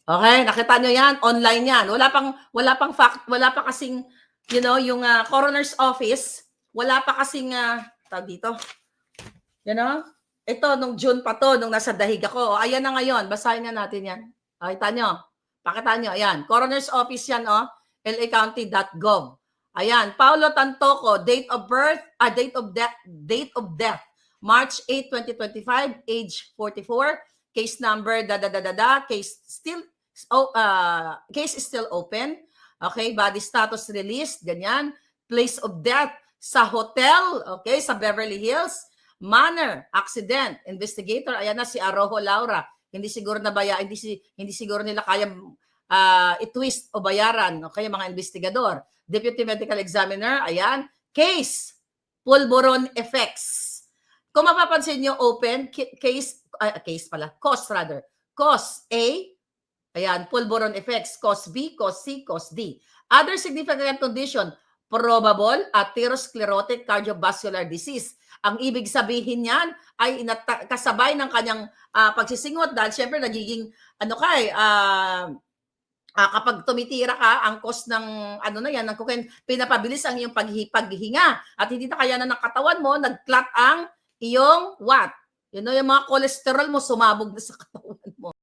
Okay, nakita nyo yan, online yan. Wala pa kasing, yung coroner's office, wala pa kasing, tawag dito, ito, nung June pa to, nung nasa dahig ako. Ayan na ngayon, basahin na natin yan. Pakita nyo, ayan. Coroner's office yan, lacounty.gov. Ayan, Paulo Tantoco, date of death, March 8, 2025, age 44, case number, case is still open. Okay, body status released, ganyan. Place of death sa hotel, okay, sa Beverly Hills. Manner, accident, investigator, ayan na si Arojo Laura. Hindi siguro nila kaya i-twist o bayaran, okay, mga investigador. Deputy Medical Examiner, ayan. Case, Pulburon effects. Kung mapapansin nyo, open, cause A, ayan, Pulburon effects, cause B, cause C, cause D. Other significant condition, probable atherosclerotic cardiovascular disease. Ang ibig sabihin niyan ay kasabay ng kanyang pagsisingot dahil syempre nagiging kapag tumitira ka, ang cause ng ng cocaine, pinapabilis ang iyong paghinga at hindi na kaya ng katawan mo, nag-clot ang iyong what? Yung mga cholesterol mo sumabog na sa katawan.